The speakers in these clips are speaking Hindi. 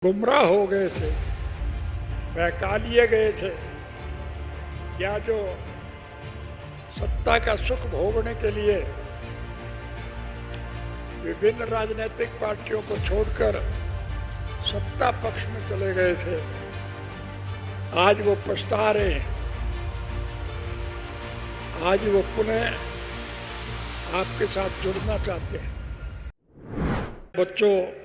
गुमराह हो गए थे, बहका लिए गए थे, या जो सत्ता का सुख भोगने के लिए विभिन्न राजनीतिक पार्टियों को छोड़कर सत्ता पक्ष में चले गए थे, आज वो पछता रहे हैं। आज वो पुनः आपके साथ जुड़ना चाहते हैं। बच्चों,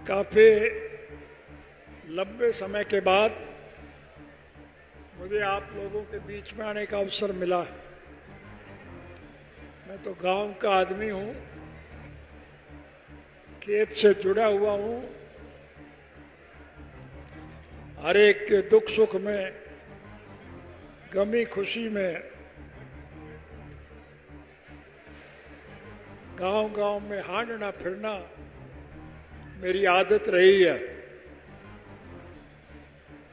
काफी लंबे समय के बाद मुझे आप लोगों के बीच में आने का अवसर मिला है। मैं तो गांव का आदमी हूं, खेत से जुड़ा हुआ हूं, हर एक के दुख सुख में, गमी खुशी में गांव गांव में हांडना फिरना मेरी आदत रही है।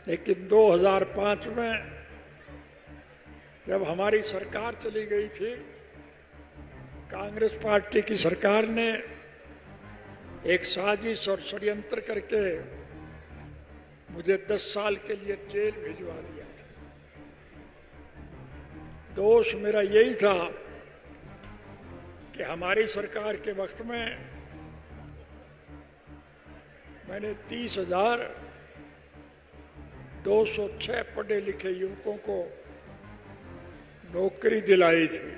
लेकिन 2005 में जब हमारी सरकार चली गई थी, कांग्रेस पार्टी की सरकार ने एक साजिश और षड्यंत्र करके मुझे 10 साल के लिए जेल भिजवा दिया था। दोष मेरा यही था कि हमारी सरकार के वक्त में मैंने 30,206 पढ़े लिखे युवकों को नौकरी दिलाई थी।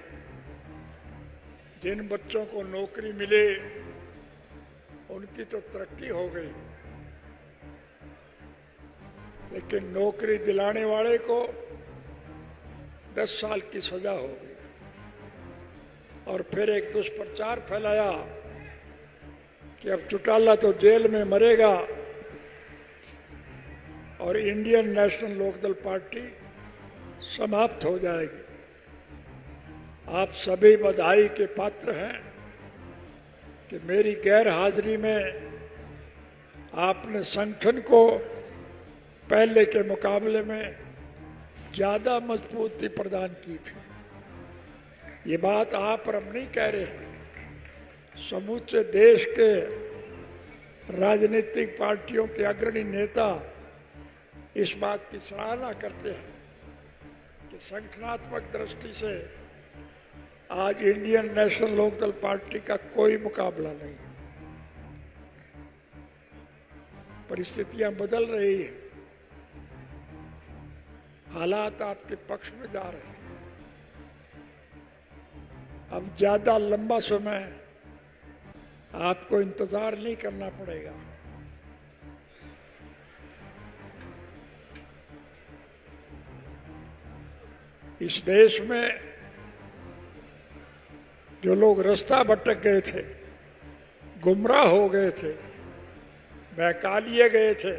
जिन बच्चों को नौकरी मिले उनकी तो तरक्की हो गई, लेकिन नौकरी दिलाने वाले को 10 साल की सजा हो गई। और फिर एक दुष्प्रचार फैलाया कि अब चौटाला तो जेल में मरेगा और इंडियन नेशनल लोकदल पार्टी समाप्त हो जाएगी। आप सभी बधाई के पात्र हैं कि मेरी गैर हाजिरी में आपने संगठन को पहले के मुकाबले में ज्यादा मजबूती प्रदान की थी। ये बात आप और हम नहीं कह रहे हैं, समूचे देश के राजनीतिक पार्टियों के अग्रणी नेता इस बात की सराहना करते हैं कि संगठनात्मक दृष्टि से आज इंडियन नेशनल लोकदल पार्टी का कोई मुकाबला नहीं। परिस्थितियां बदल रही हैं, हालात आपके पक्ष में जा रहे हैं। अब ज्यादा लंबा समय आपको इंतजार नहीं करना पड़ेगा। इस देश में जो लोग रास्ता भटक गए थे, गुमराह हो गए थे, बहका लिए गए थे,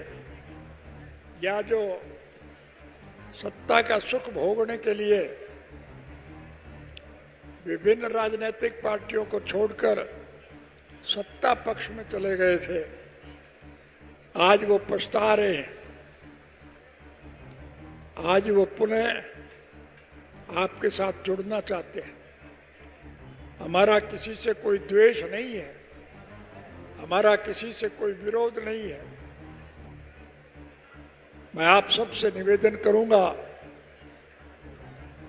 या जो सत्ता का सुख भोगने के लिए विभिन्न राजनीतिक पार्टियों को छोड़कर सत्ता पक्ष में चले गए थे, आज वो पछता रहे हैं। आज वो पुनः आपके साथ जुड़ना चाहते हैं। हमारा किसी से कोई द्वेष नहीं है, हमारा किसी से कोई विरोध नहीं है। मैं आप सबसे निवेदन करूंगा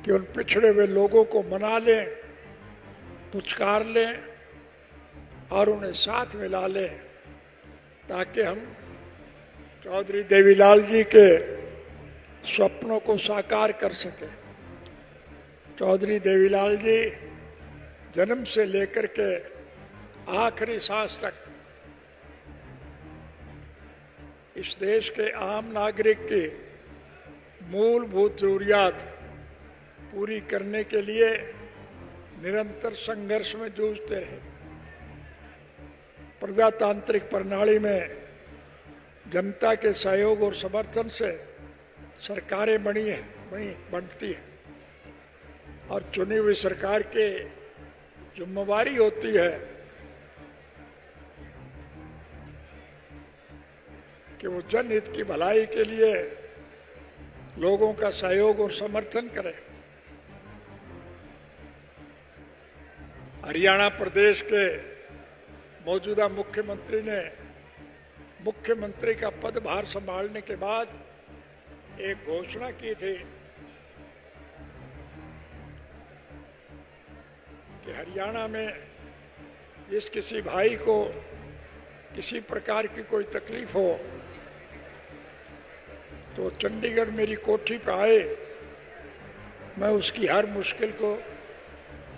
कि उन पिछड़े हुए लोगों को मना लें, पुचकार लें और उन्हें साथ मिला लें, ताकि हम चौधरी देवीलाल जी के स्वप्नों को साकार कर सकें। चौधरी देवीलाल जी जन्म से लेकर के आखिरी सांस तक इस देश के आम नागरिक की मूलभूत जरूरियात पूरी करने के लिए निरंतर संघर्ष में जूझते रहे। प्रजातांत्रिक प्रणाली में जनता के सहयोग और समर्थन से सरकारें बनती हैं और चुनी हुई सरकार की जिम्मेवारी होती है कि वो जनहित की भलाई के लिए लोगों का सहयोग और समर्थन करे। हरियाणा प्रदेश के मौजूदा मुख्यमंत्री ने मुख्यमंत्री का पदभार संभालने के बाद एक घोषणा की थी कि हरियाणा में जिस किसी भाई को किसी प्रकार की कोई तकलीफ हो तो चंडीगढ़ मेरी कोठी पर आए, मैं उसकी हर मुश्किल को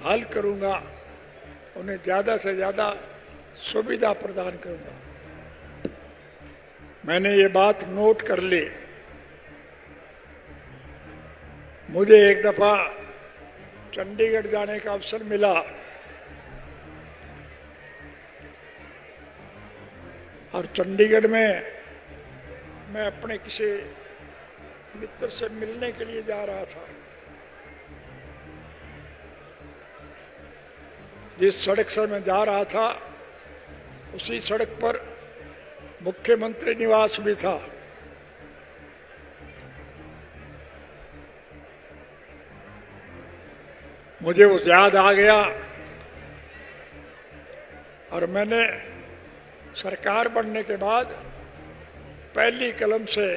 हल करूंगा, उन्हें ज़्यादा से ज़्यादा सुविधा प्रदान करूंगा। मैंने ये बात नोट कर ली। मुझे एक दफ़ा चंडीगढ़ जाने का अवसर मिला और चंडीगढ़ में मैं अपने किसी मित्र से मिलने के लिए जा रहा था। जिस सड़क से मैं जा रहा था उसी सड़क पर मुख्यमंत्री निवास भी था। मुझे वो याद आ गया और मैंने सरकार बनने के बाद पहली कलम से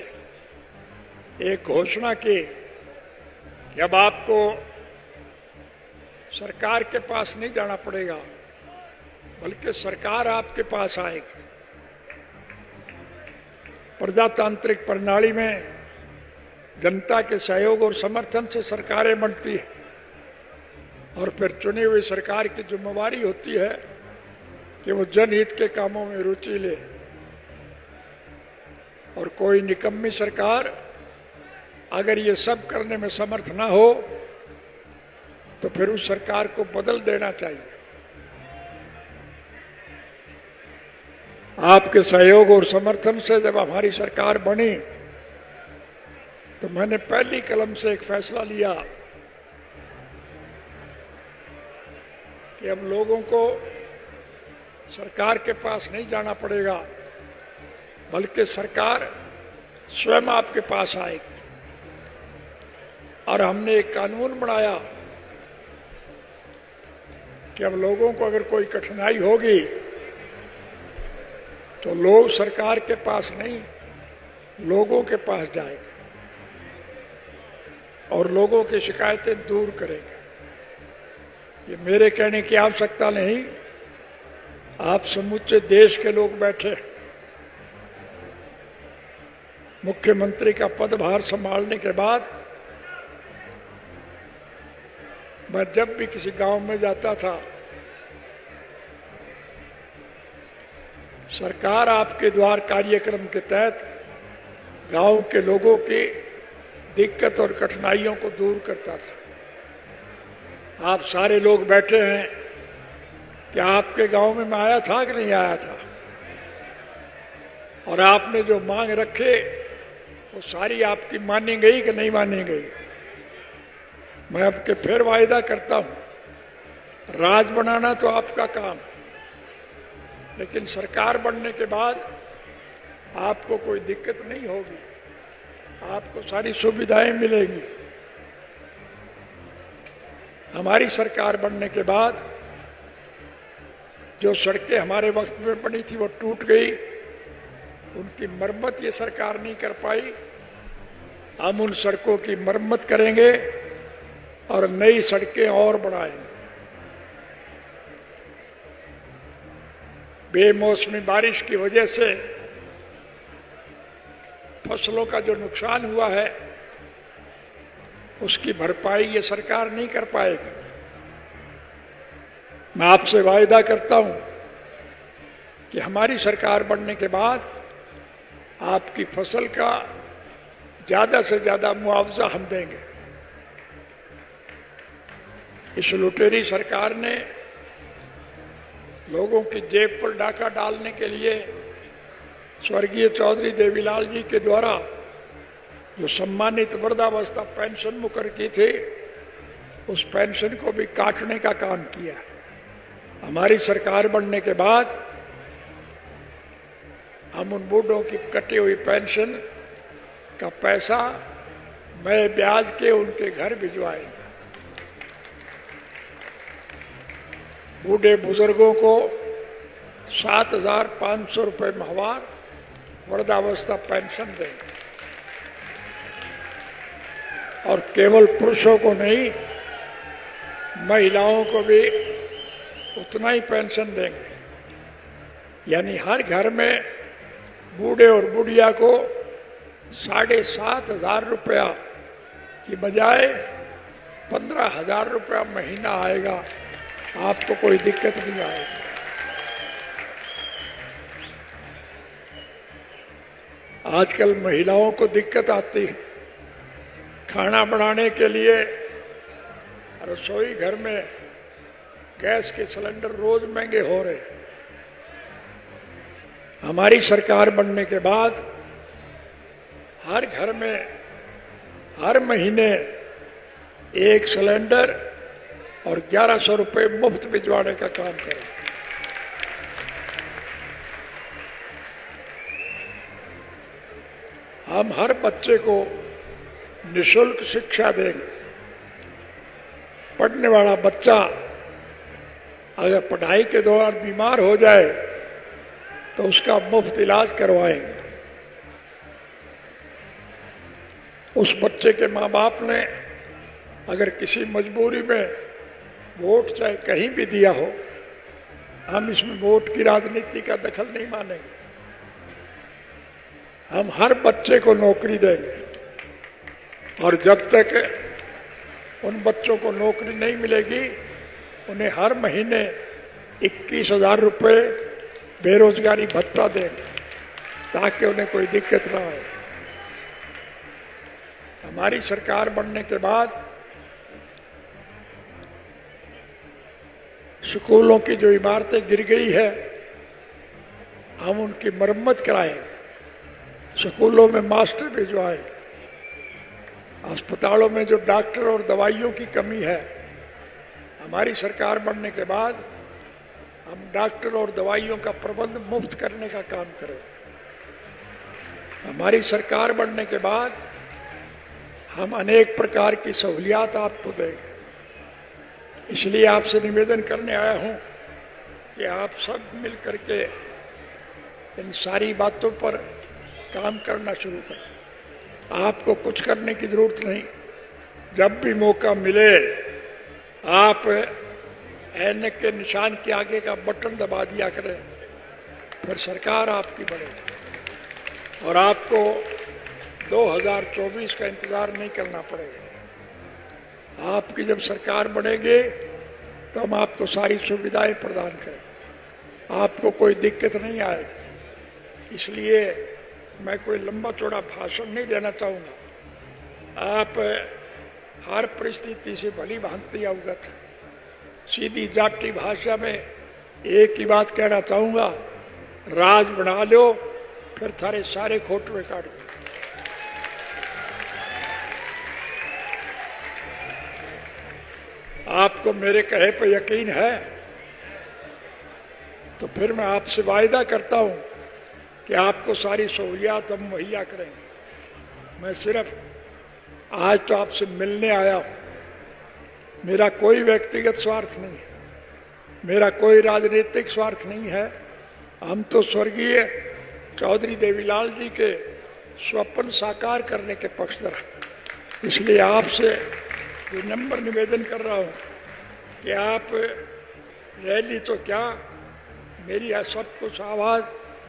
एक घोषणा की कि अब आपको सरकार के पास नहीं जाना पड़ेगा, बल्कि सरकार आपके पास आएगी। प्रजातांत्रिक प्रणाली में जनता के सहयोग और समर्थन से सरकारें बनती है और फिर चुनी हुई सरकार की जिम्मेवारी होती है कि वो जनहित के कामों में रुचि ले। और कोई निकम्मी सरकार अगर ये सब करने में समर्थ ना हो तो फिर उस सरकार को बदल देना चाहिए। आपके सहयोग और समर्थन से जब हमारी सरकार बनी तो मैंने पहली कलम से एक फैसला लिया कि अब लोगों को सरकार के पास नहीं जाना पड़ेगा, बल्कि सरकार स्वयं आपके पास आएगी। और हमने एक कानून बनाया कि अब लोगों को अगर कोई कठिनाई होगी तो लोग सरकार के पास नहीं, लोगों के पास जाएंगे और लोगों की शिकायतें दूर करेंगे। ये मेरे कहने की आवश्यकता नहीं, आप समूचे देश के लोग बैठे मुख्यमंत्री का पदभार संभालने के बाद मैं जब भी किसी गांव में जाता था, सरकार आपके द्वार कार्यक्रम के तहत गांव के लोगों की दिक्कत और कठिनाइयों को दूर करता था। आप सारे लोग बैठे हैं, क्या आपके गांव में मैं आया था कि नहीं आया था? और आपने जो मांग रखे वो सारी आपकी मानी गई कि नहीं मानी गई? मैं आपके फिर वायदा करता हूं, राज बनाना तो आपका काम, लेकिन सरकार बनने के बाद आपको कोई दिक्कत नहीं होगी, आपको सारी सुविधाएं मिलेंगी। हमारी सरकार बनने के बाद जो सड़कें हमारे वक्त में बनी थी वो टूट गई, उनकी मरम्मत ये सरकार नहीं कर पाई। हम उन सड़कों की मरम्मत करेंगे और नई सड़कें और बनाएंगे। बेमौसमी बारिश की वजह से फसलों का जो नुकसान हुआ है उसकी भरपाई ये सरकार नहीं कर पाएगी। मैं आपसे वायदा करता हूं कि हमारी सरकार बनने के बाद आपकी फसल का ज्यादा से ज्यादा मुआवजा हम देंगे। इस लुटेरी सरकार ने लोगों की जेब पर डाका डालने के लिए स्वर्गीय चौधरी देवीलाल जी के द्वारा जो सम्मानित वृद्धावस्था पेंशन मुकर की थी, उस पेंशन को भी काटने का काम किया। हमारी सरकार बनने के बाद हम उन बूढ़ों की कटी हुई पेंशन का पैसा मैं ब्याज के उनके घर भिजवाएंगे। बूढ़े बुजुर्गों को 7,500 रुपये माहवार वृद्धावस्था पेंशन देंगे और केवल पुरुषों को नहीं, महिलाओं को भी उतना ही पेंशन देंगे। यानी हर घर में बूढ़े और बुढ़िया को 7,500 रुपया की बजाय 15,000 रुपया महीना आएगा। आपको कोई दिक्कत नहीं आएगी। आजकल महिलाओं को दिक्कत आती है खाना बनाने के लिए। रसोई घर में गैस के सिलेंडर रोज महंगे हो रहे। हमारी सरकार बनने के बाद हर घर में हर महीने 1 सिलेंडर और 1100 रुपये मुफ्त भिजवाने का काम करें। हम हर बच्चे को निःशुल्क शिक्षा देंगे। पढ़ने वाला बच्चा अगर पढ़ाई के दौरान बीमार हो जाए तो उसका मुफ्त इलाज करवाएंगे। उस बच्चे के माँ बाप ने अगर किसी मजबूरी में वोट चाहे कहीं भी दिया हो, हम इसमें वोट की राजनीति का दखल नहीं मानेंगे। हम हर बच्चे को नौकरी देंगे और जब तक उन बच्चों को नौकरी नहीं मिलेगी, उन्हें हर महीने 21,000 रुपये बेरोजगारी भत्ता देंगे ताकि उन्हें कोई दिक्कत ना आए। हमारी सरकार बनने के बाद स्कूलों की जो इमारतें गिर गई है, हम उनकी मरम्मत कराएंगे। स्कूलों में मास्टर भिजवाएंगे। अस्पतालों में जो डॉक्टर और दवाइयों की कमी है, हमारी सरकार बनने के बाद हम डॉक्टर और दवाइयों का प्रबंध मुफ्त करने का काम करें। हमारी सरकार बनने के बाद हम अनेक प्रकार की सहूलियात आपको देंगे। इसलिए आपसे निवेदन करने आया हूं कि आप सब मिल करके इन सारी बातों पर काम करना शुरू करें। आपको कुछ करने की जरूरत नहीं। जब भी मौका मिले आप ऐनक के निशान के आगे का बटन दबा दिया करें, फिर सरकार आपकी बनेगी और आपको 2024 का इंतजार नहीं करना पड़ेगा। आपकी जब सरकार बनेगी तो हम आपको सारी सुविधाएं प्रदान करें। आपको कोई दिक्कत नहीं आएगी। इसलिए मैं कोई लंबा चौड़ा भाषण नहीं देना चाहूँगा। आप हर परिस्थिति से भली भांति अवगत हैं। सीधी जाटी भाषा में एक ही बात कहना चाहूँगा, राज बना लो फिर थारे सारे खोटवे काट दो। आपको मेरे कहे पर यकीन है तो फिर मैं आपसे वायदा करता हूं कि आपको सारी सहूलियात हम मुहैया करेंगे। मैं सिर्फ आज तो आपसे मिलने आया हूं। मेरा कोई व्यक्तिगत स्वार्थ नहीं है, मेरा कोई राजनीतिक स्वार्थ नहीं है। हम तो स्वर्गीय चौधरी देवीलाल जी के स्वप्न साकार करने के पक्षधर हैं। इसलिए आपसे विनम्र निवेदन कर रहा हूं कि आप रैली तो क्या, मेरी सब कुछ आवाज़